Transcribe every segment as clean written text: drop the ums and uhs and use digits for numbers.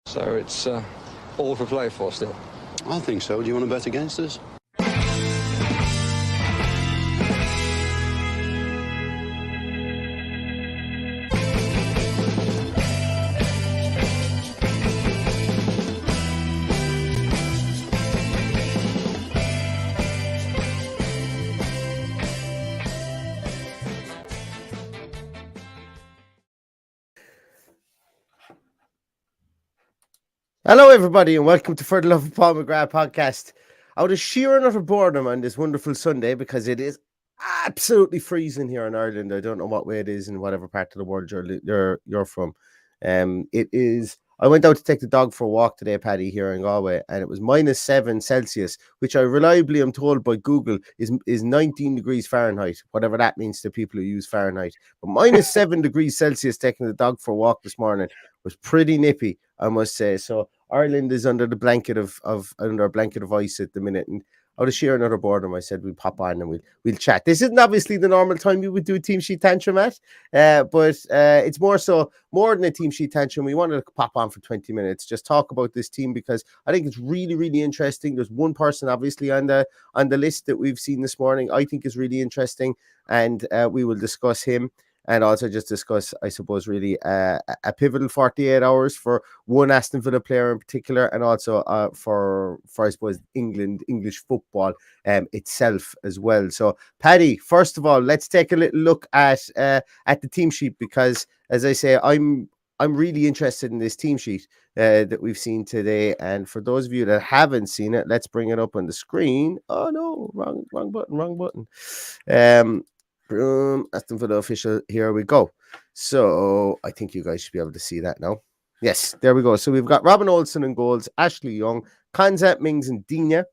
So it's all to play for still. I think so. Do you want to bet against us? Hello, everybody, and welcome to For the Love of Paul McGrath podcast. Out of sheer and utter boredom on this wonderful Sunday, because it is absolutely freezing here in Ireland. I don't know what way it is in whatever part of the world you're from. It is. I went out to take the dog for a walk today, Paddy, here in Galway, and it was -7 Celsius, which I reliably am told by Google is 19 degrees Fahrenheit, whatever that means to people who use Fahrenheit. But -7 degrees Celsius taking the dog for a walk this morning was pretty nippy, I must say. So Ireland is under a blanket of ice at the minute, and out of sheer and utter boredom, I said we'll pop on and we'll chat. This isn't obviously the normal time we would do a team sheet tantrum at, but it's more than a team sheet tantrum. We wanted to pop on for 20 minutes, just talk about this team, because I think it's really, really interesting. There's one person obviously on the list that we've seen this morning I think is really interesting, and we will discuss him. And also just discuss, I suppose, really a pivotal 48 hours for one Aston Villa player in particular, and also for I suppose, English football itself as well. So, Paddy, first of all, let's take a little look at the team sheet, because, as I say, I'm really interested in this team sheet that we've seen today. And for those of you that haven't seen it, let's bring it up on the screen. Oh no, wrong button. Aston Villa official, here we go. So I think you guys should be able to see that now. Yes, there we go. So we've got Robin Olsen in goals, Ashley Young, Kanzat Mings and Dina.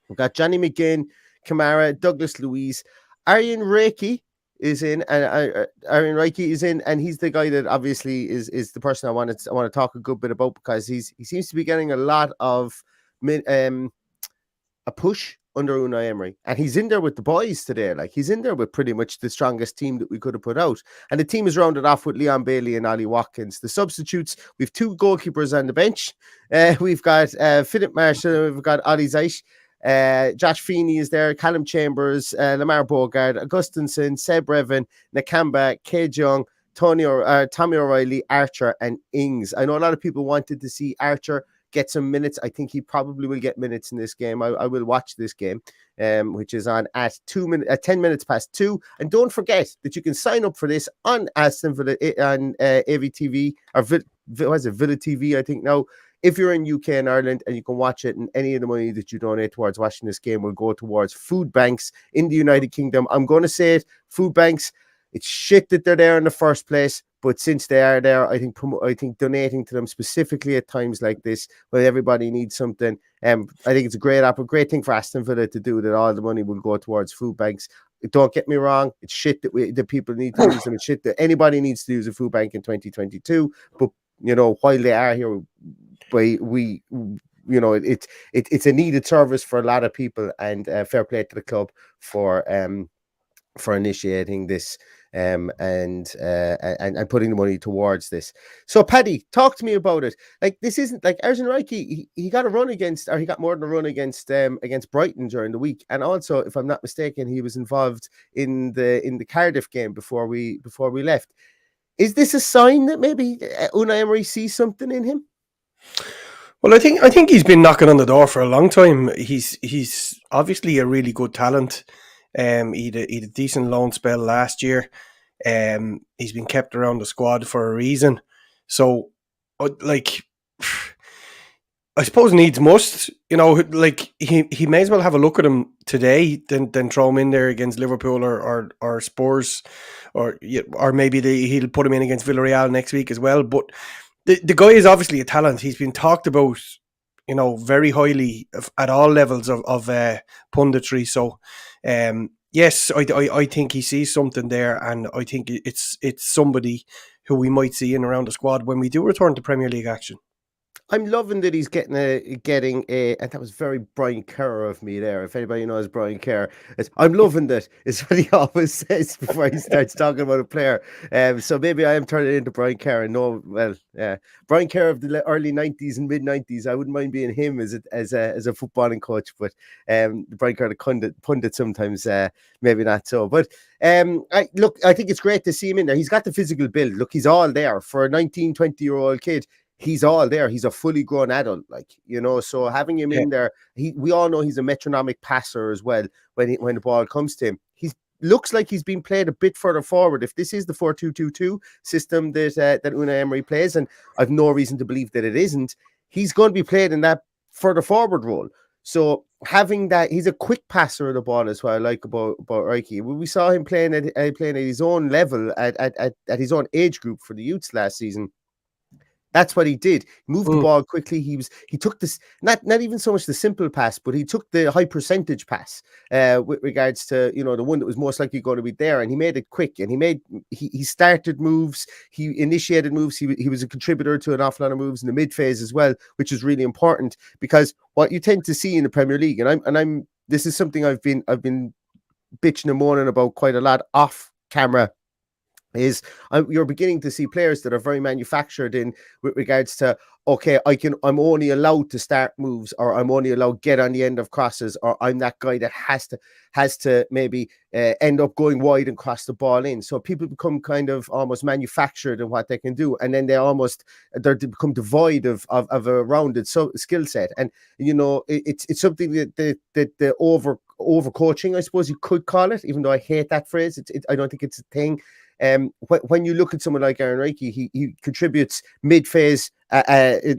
We've got Johnny McGinn, Kamara, Douglas Luiz, Arjen Reiki is in, and he's the guy that obviously is the person I want to talk a good bit about, because he seems to be getting a lot of a push under Unai Emery, and he's in there with the boys today. Like, he's in there with pretty much the strongest team that we could have put out, and the team is rounded off with Leon Bailey and Ollie Watkins. The substitutes, we've two goalkeepers on the bench. We've got Philip Marshall, we've got Ollie Zeich, Josh Feeney is there, Callum Chambers, Lamar Bogard, Augustinson, Seb Revan, Nakamba, Cade Young, Tommy O'Reilly, Archer, and Ings. I know a lot of people wanted to see Archer get some minutes. I think he probably will get minutes in this game. I will watch this game, which is on at 10 minutes past 2. And don't forget that you can sign up for this on Aston Villa on AVTV, or Villa TV, I think now. If you're in UK and Ireland, and you can watch it, and any of the money that you donate towards watching this game will go towards food banks in the United Kingdom. I'm going to say it, food banks. It's shit that they're there in the first place, but since they are there, I think donating to them specifically at times like this, when everybody needs something, I think it's a great thing for Aston Villa to do, that all the money will go towards food banks. Don't get me wrong, it's shit that people need to use them. It's shit that anybody needs to use a food bank in 2022. But while they are here, it's a needed service for a lot of people, and fair play to the club for initiating this and putting the money towards this. So, Paddy, talk to me about it. Like, this isn't like Arjen Reiki. He got more than a run against Brighton during the week, and also, if I'm not mistaken, he was involved in the Cardiff game before we left. Is this a sign that maybe Unai Emery sees something in him? Well, I think he's been knocking on the door for a long time. He's obviously a really good talent. He had a decent loan spell last year. He's been kept around the squad for a reason. So, like, I suppose needs must. Like, he may as well have a look at him today than throw him in there against Liverpool or Spurs, or maybe he'll put him in against Villarreal next week as well. But the guy is obviously a talent. He's been talked about, very highly at all levels of punditry. So, yes, I think he sees something there, and I think it's somebody who we might see in around the squad when we do return to Premier League action. I'm loving that he's getting and that was very Brian Kerr of me there. If anybody knows Brian Kerr, I'm loving that is what he always says before he starts talking about a player. So maybe I am turning into Brian Kerr. And no, well, Brian Kerr of the early '90s and mid '90s. I wouldn't mind being him as a footballing coach, but Brian Kerr the pundit sometimes, maybe not so. But I think it's great to see him in there. He's got the physical build. Look, he's all there for a 19, 20-year-old kid. He's all there. He's a fully grown adult, so having him in there, we all know he's a metronomic passer as well when the ball comes to him. He looks like he's been played a bit further forward. If this is the 4-2-2-2 system that Unai Emery plays, and I've no reason to believe that it isn't, he's going to be played in that further forward role. So having that, he's a quick passer of the ball as well. I like about Reiki. We saw him playing at his own level at his own age group for the youths last season. That's what he did. He moved the ball quickly. He took this, not even so much the simple pass, but he took the high percentage pass with regards to, the one that was most likely going to be there. And he made it quick, and he started moves. He initiated moves. He was a contributor to an awful lot of moves in the mid phase as well, which is really important, because what you tend to see in the Premier League, and this is something I've been bitching and moaning about quite a lot off camera, is you're beginning to see players that are very manufactured in with regards to, okay, I'm only allowed to start moves, or I'm only allowed to get on the end of crosses, or I'm that guy that has to maybe end up going wide and cross the ball in. So people become kind of almost manufactured in what they can do, and then they become devoid of a rounded skill set. And it's something that the over coaching, I suppose you could call it, even though I hate that phrase. I don't think it's a thing. When you look at someone like Aaron Reiki, he contributes mid-phase,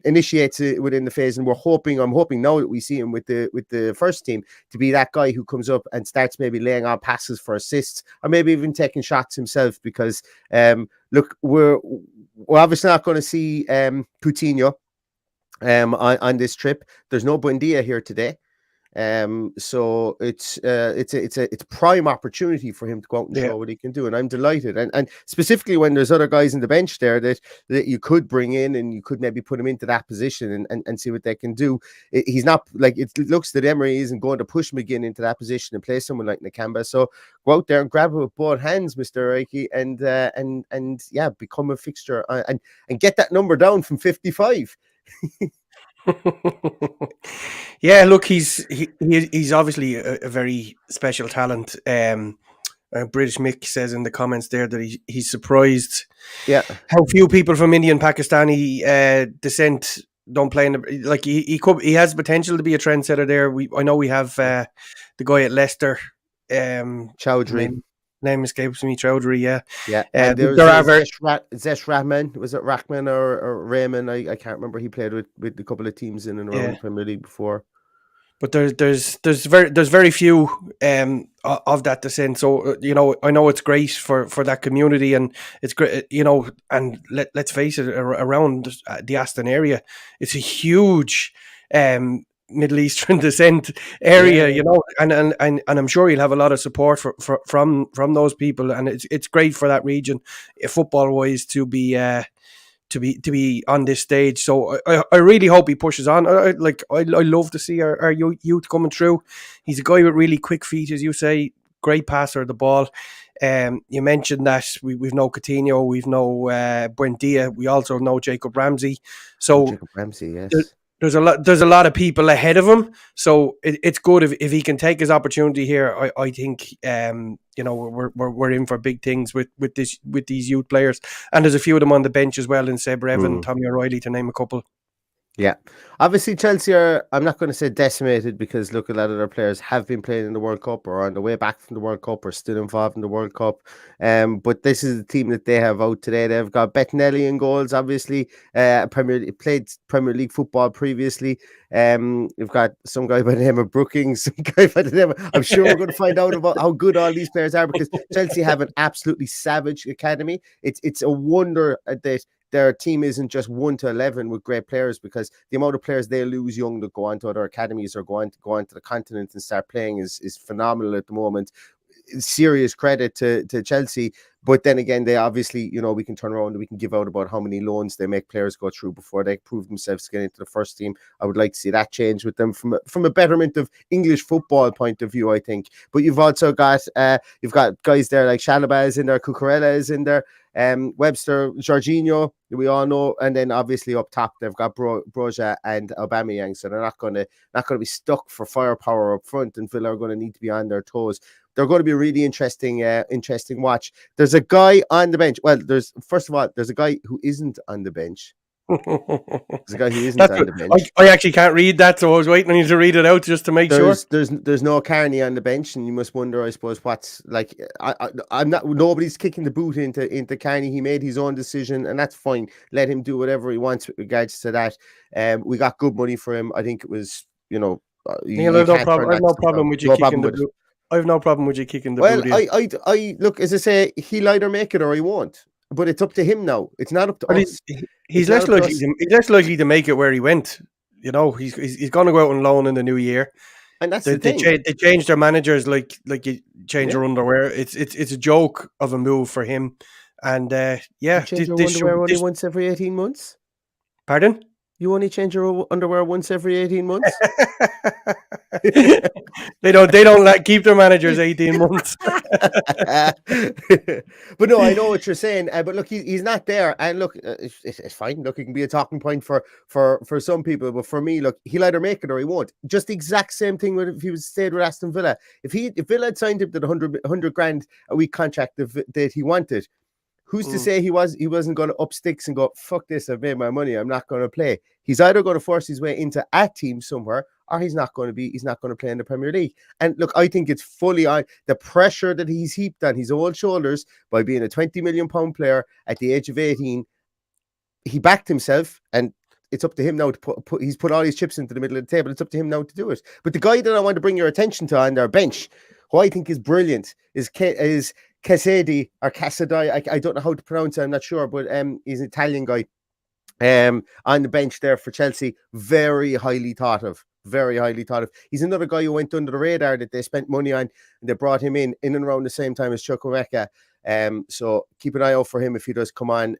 initiates it within the phase, and I'm hoping now that we see him with the first team to be that guy who comes up and starts maybe laying on passes for assists, or maybe even taking shots himself, because look, we're obviously not going to see Coutinho on this trip. There's no Buendia here today. So it's a prime opportunity for him to go out and show what he can do, and I'm delighted. And specifically when there's other guys in the bench there that you could bring in, and you could maybe put him into that position and see what they can do. He's not like, it looks that Emery isn't going to push McGinn into that position and play someone like Nakamba. So go out there and grab it with both hands, Mr. Reiki, and become a fixture and get that number down from 55. Yeah, look, he's obviously a very special talent. British Mick says in the comments there that he's surprised how few people from Indian Pakistani descent don't play in the, he has potential to be a trendsetter there. I know we have the guy at Leicester, Chowdhury. Name escapes me, Chowdhury. Yeah. And there are Zesh Rahman. Was it Rahman or Raymond? I can't remember. He played with a couple of teams in and around the Premier League before. But there's very few of that descent. So I know it's great for that community, and it's great. And let's face it, around the Aston area, it's a huge Middle Eastern descent area, and I'm sure he'll have a lot of support from those people, and it's great for that region, football wise, to be on this stage. So I really hope he pushes on. I love to see our youth coming through. He's a guy with really quick feet, as you say, great passer of the ball. You mentioned that we've no Coutinho, we've no Buendia, we also know Jacob Ramsey. So Jacob Ramsey, yes. There's a lot of people ahead of him, so it's good if he can take his opportunity here. I think we're in for big things with these youth players, and there's a few of them on the bench as well, in Seb Revan, Tommy O'Reilly, to name a couple. Yeah, obviously Chelsea are, I'm not going to say decimated, because look, a lot of their players have been playing in the World Cup, or on the way back from the World Cup, or still involved in the World Cup. But this is the team that they have out today. They've got Bettinelli in goals, obviously. Played Premier League football previously. We've got some guy by the name of Brookings, some guy by the name of, I'm sure we're going to find out about how good all these players are, because Chelsea have an absolutely savage academy. It's a wonder that their team isn't just 1 to 11 with great players, because the amount of players they lose young that go on to other academies or go on to the continent and start playing is phenomenal at the moment. serious credit to Chelsea. But then again, they obviously, we can turn around and we can give out about how many loans they make players go through before they prove themselves to get into the first team. I would like to see that change with them from a betterment of English football point of view, I think. But you've also got guys there like Chalobah is in there, Cucurella is in there, Webster, Jorginho, we all know, and then obviously up top they've got Broja and Aubameyang, so they're not going to be stuck for firepower up front, and Villa are going to need to be on their toes. They're going to be a really interesting watch. There's a guy on the bench. Well, there's a guy who isn't on the bench. There's a guy who isn't on the bench. I actually can't read that, so I was waiting on you to read it out just to make sure. There's no Carney on the bench, and you must wonder, I suppose, what's like. I'm not. Nobody's kicking the boot into Carney. He made his own decision, and that's fine. Let him do whatever he wants with regards to that. We got good money for him. I think it was, Neil, I've no problem with you kicking the boot. I have no problem with you kicking the boot. I look, as I say, he'll either make it or he won't. But it's up to him now. It's not up to us. He's less likely to make it where he went. He's going to go out on loan in the new year. And that's the thing. They changed their managers like you change your underwear. It's a joke of a move for him. And you change your underwear only once every 18 months. Pardon? You only change your underwear once every 18 months? They don't keep their managers 18 months. But no, I know what you're saying. But look, he's not there. And look, it's fine. Look, it can be a talking point for some people. But for me, look, he'll either make it or he won't. Just the exact same thing if he was stayed with Aston Villa. If Villa had signed him to the 100 grand a week contract that he wanted, who's to say he wasn't going to up sticks and go, fuck this, I've made my money, I'm not going to play. He's either going to force his way into a team somewhere, or he's not going to play in the Premier League. And look, I think it's fully on the pressure that he's heaped on his old shoulders by being a £20 million player at the age of 18. He backed himself, and it's up to him now to he's put all his chips into the middle of the table. It's up to him now to do it. But the guy that I want to bring your attention to on their bench, who I think is brilliant, is Casedi or Casadei. I don't know how to pronounce it. I'm not sure, but he's an Italian guy on the bench there for Chelsea. Very highly thought of. He's another guy who went under the radar that they spent money on, and they brought him in and around the same time as Chukwuemeka. So keep an eye out for him if he does come on.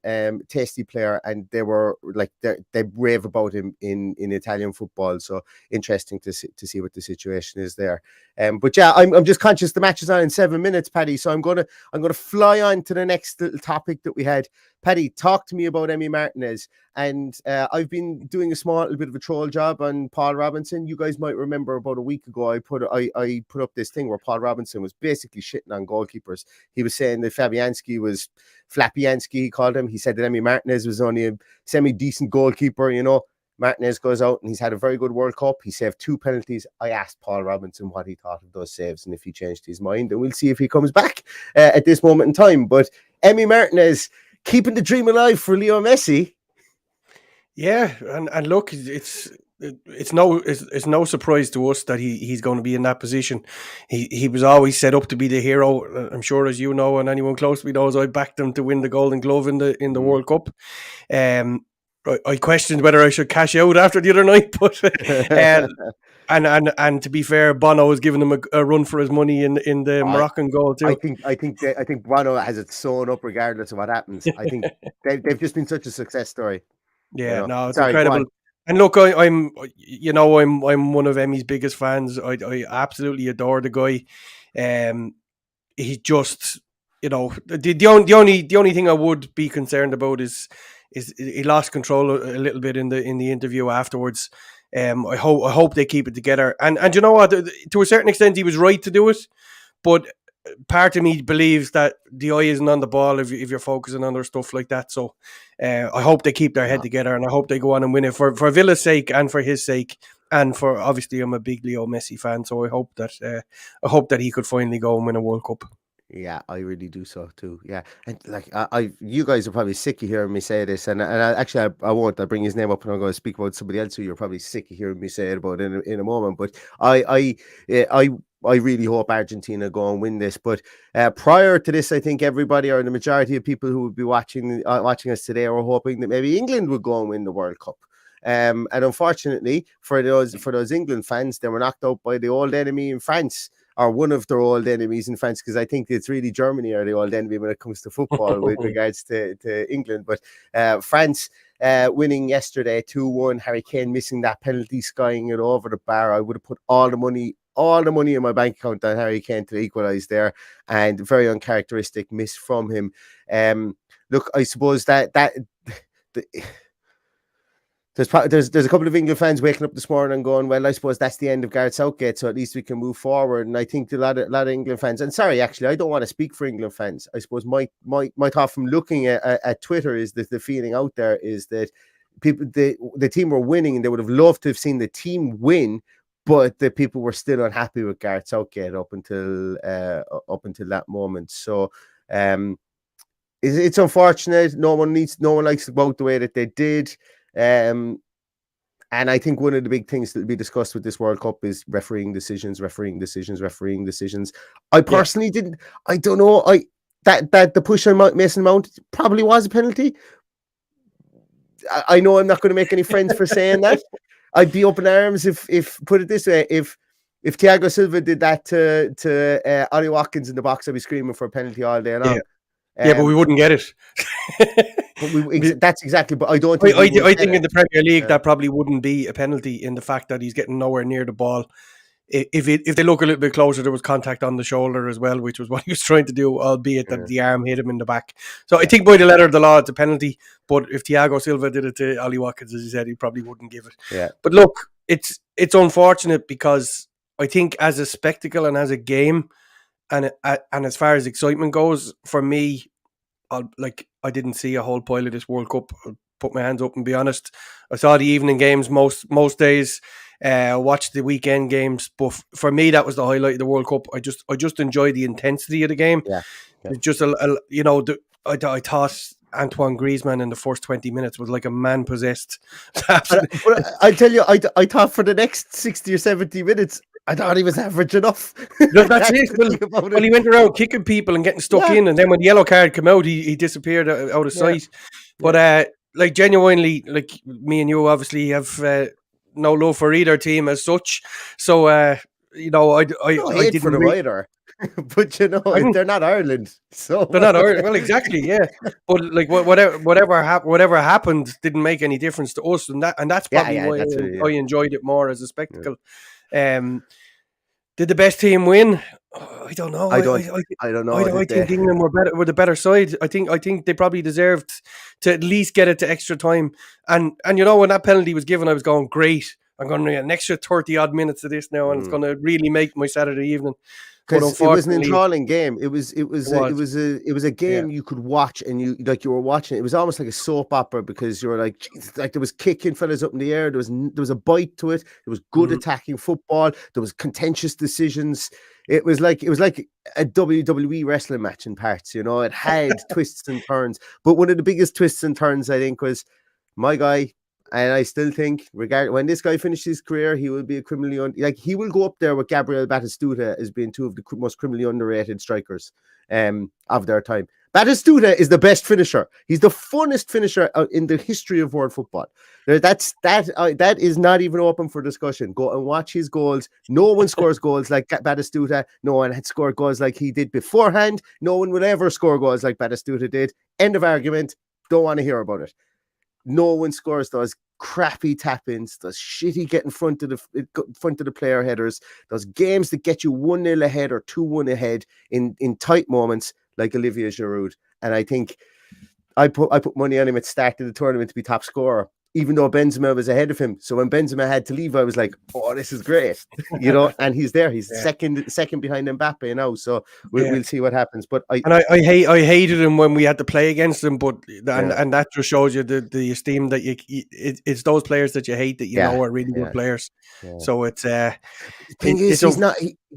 Tasty player, and they were like they rave about him in Italian football. So interesting to see what the situation is there. But yeah, I'm just conscious the match is on in 7 minutes, Paddy. So I'm gonna fly on to the next little topic that we had. Paddy, talk to me about Emmy Martinez. And I've been doing a small little bit of a troll job on Paul Robinson. You guys might remember about a week ago I put up this thing where Paul Robinson was basically shitting on goalkeepers. He was saying that Fabianski was Flapianski, he called him. He said that Emmy Martinez was only a semi-decent goalkeeper, Martinez goes out and he's had a very good World Cup. He saved 2 penalties. I asked Paul Robinson what he thought of those saves and if he changed his mind, and we'll see if he comes back at this moment in time. But Emmy Martinez keeping the dream alive for Leo Messi. Yeah, and look, it's no surprise to us that he's going to be in that position. He was always set up to be the hero. I'm sure, as you know, and anyone close to me knows, I backed him to win the Golden Glove in the World Cup. I questioned whether I should cash out after the other night, but and to be fair, Bono has given him a run for his money in the Moroccan goal too. I think Bono has it sewn up regardless of what happens. I think they've just been such a success story. Yeah, no, it's incredible. And look, I'm one of Emmy's biggest fans. I absolutely adore the guy. He's just, the only thing I would be concerned about is he lost control a little bit in the interview afterwards. I hope they keep it together. And you know what? To a certain extent, he was right to do it, but part of me believes that the eye isn't on the ball if you're focusing on other stuff like that. So I hope they keep their head together, and I hope they go on and win it for Villa's sake and for his sake, and for, obviously, I'm a big Leo Messi fan, so I hope that he could finally go and win a World Cup. Yeah, I really do so too. Yeah, and like you guys are probably sick of hearing me say this, and actually I won't. I'll bring his name up, and I'm going to speak about somebody else who you're probably sick of hearing me say it about in a moment. But I really hope Argentina go and win this. But prior to this, I think everybody, or the majority of people who would be watching us today, are hoping that maybe England would go and win the World Cup. And unfortunately for those England fans, they were knocked out by the old enemy in France or one of their old enemies in France, because I think it's really Germany are the old enemy when it comes to football with regards to England. But France winning yesterday 2-1, Harry Kane missing that penalty, skying it over the bar. I would have put all the money in my bank account on Harry Kane to equalise there, and very uncharacteristic miss from him. Look, I suppose that there's a couple of England fans waking up this morning and going, well, I suppose that's the end of Gareth Southgate, so at least we can move forward. And I think a lot of England fans, and sorry, actually, I don't want to speak for England fans. I suppose my thought from looking at Twitter is that the feeling out there is that the team were winning and they would have loved to have seen the team win, but the people were still unhappy with Gareth Southgate up until that moment. So it's unfortunate. No one likes to go out the way that they did. And I think one of the big things that will be discussed with this World Cup is refereeing decisions. I personally didn't. I don't know. That the push on Mason Mount probably was a penalty. I know I'm not going to make any friends for saying that. I'd be open arms if put it this way, if Thiago Silva did that to Ollie Watkins in the box, I'd be screaming for a penalty all day long. Yeah, but we wouldn't get it. But that's exactly. But I don't think. I think in the Premier League that probably wouldn't be a penalty in the fact that he's getting nowhere near the ball. If they look a little bit closer, there was contact on the shoulder as well, which was what he was trying to do, albeit that the arm hit him in the back. So I think by the letter of the law, it's a penalty. But if Thiago Silva did it to Ollie Watkins, as he said, he probably wouldn't give it. Yeah. But look, it's unfortunate because I think as a spectacle and as a game, and as far as excitement goes, for me, I didn't see a whole pile of this World Cup. I'll put my hands up and be honest. I saw the evening games most days. Watched the weekend games, but for me that was the highlight of the World Cup. I just enjoyed the intensity of the game. Yeah. It's just I thought Antoine Griezmann in the first 20 minutes was like a man possessed. But I tell you, I thought for the next 60 or 70 minutes, I thought he was average enough. No, that's it. Well, he went around kicking people and getting stuck in, and then when the yellow card came out, he disappeared out of sight. But like genuinely, like me and you obviously have no love for either team as such. So I didn't for the rider. But they're not Ireland, so they're not Ireland. Well, exactly, yeah. But like whatever happened didn't make any difference to us, and that's probably why I enjoyed it more as a spectacle. Did the best team win? I don't know. I don't know. I think England were the better side. I think they probably deserved to at least get it to extra time. And when that penalty was given, I was going, great. I'm going to get an extra 30 odd minutes of this now, and it's going to really make my Saturday evening. Because it was an enthralling game. It was a game you could watch, and you were watching. It was almost like a soap opera because you were like, Jesus, like there was kicking fellas up in the air. There was a bite to it. There was good attacking football. There was contentious decisions. It was like a WWE wrestling match in parts. It had twists and turns. But one of the biggest twists and turns, I think, was my guy. And I still think, when this guy finishes his career, he will be a criminally he will go up there with Gabriel Batistuta as being two of the most criminally underrated strikers of their time. Batistuta is the best finisher. He's the funnest finisher in the history of world football. That is not even open for discussion. Go and watch his goals. No one scores goals like Batistuta. No one had scored goals like he did beforehand. No one will ever score goals like Batistuta did. End of argument. Don't want to hear about it. No one scores those crappy tap-ins, those shitty get in front of the player headers, those games that get you 1-0 ahead or 2-1 ahead in tight moments like Olivier Giroud. And I think I put money on him at the start of the tournament to be top scorer, even though Benzema was ahead of him. So when Benzema had to leave, I was like, oh, this is great. And he's there. He's second behind Mbappe now. So we'll see what happens. But I hated him when we had to play against him. But and that just shows you the esteem that it's those players that you hate that know are really good players. Yeah. So it's the thing is,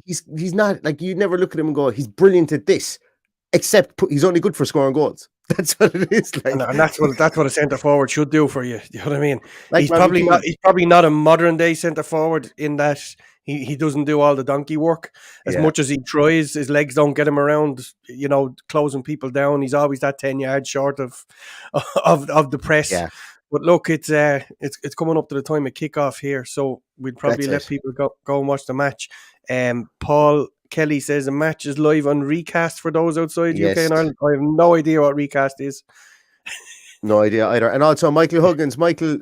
he's not like, you never look at him and go, he's brilliant at this, except he's only good for scoring goals. That's what it is like, and that's what a centre forward should do for you. You know what I mean? Like he's probably not a modern day centre forward in that he doesn't do all the donkey work as much as he tries. His legs don't get him around, closing people down. He's always that 10 yards short of the press. Yeah. But look, it's coming up to the time of kickoff here, so we'll probably let people go and watch the match. Paul, Kelly says a match is live on Recast for those outside UK Yes. and Ireland. I have no idea what Recast is. No idea either. And also Michael Huggins. Michael,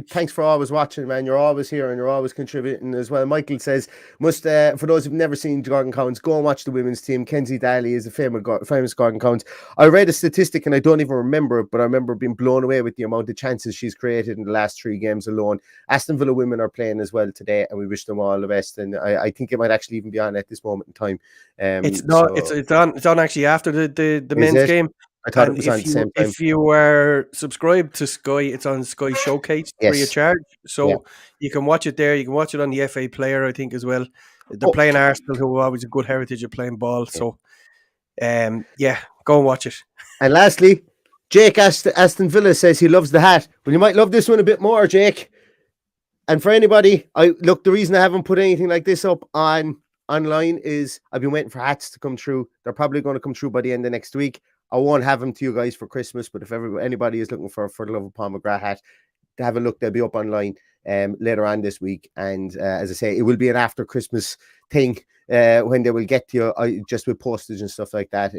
thanks for always watching, man. You're always here and you're always contributing as well. Michael says, for those who've never seen Gordon Counts, go and watch the women's team. Kenzie Daly is a famous Gordon Counts. I read a statistic and I don't even remember it, but I remember being blown away with the amount of chances she's created in the last 3 games alone. Aston Villa women are playing as well today, and we wish them all the best. And I think it might actually even be on at this moment in time. It's not. It's on actually after the men's game. I thought it was on the same time. If you were subscribed to Sky, it's on Sky Showcase free of charge. So you can watch it there. You can watch it on the FA Player, I think, as well. They're playing Arsenal, who have always a good heritage of playing ball. So, go and watch it. And lastly, Jake Aston Villa says he loves the hat. Well, you might love this one a bit more, Jake. And for anybody, the reason I haven't put anything like this up online is I've been waiting for hats to come through. They're probably going to come through by the end of next week. I won't have them to you guys for Christmas, but if anybody is looking for the Love of Paul McGrath hat, to have a look, they'll be up online later on this week. And as I say, it will be an after Christmas thing when they will get to you, just with postage and stuff like that.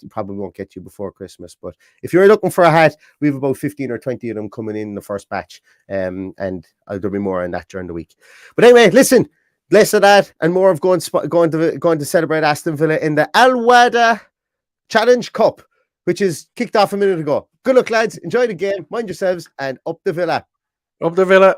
Probably won't get you before Christmas. But if you're looking for a hat, we have about 15 or 20 of them coming in the first batch, and there'll be more on that during the week. But anyway, listen, less of that and more of going to celebrate Aston Villa in the Al Wada Challenge Cup, which is kicked off a minute ago. Good luck, lads. Enjoy the game. Mind yourselves, and up the Villa. Up the Villa.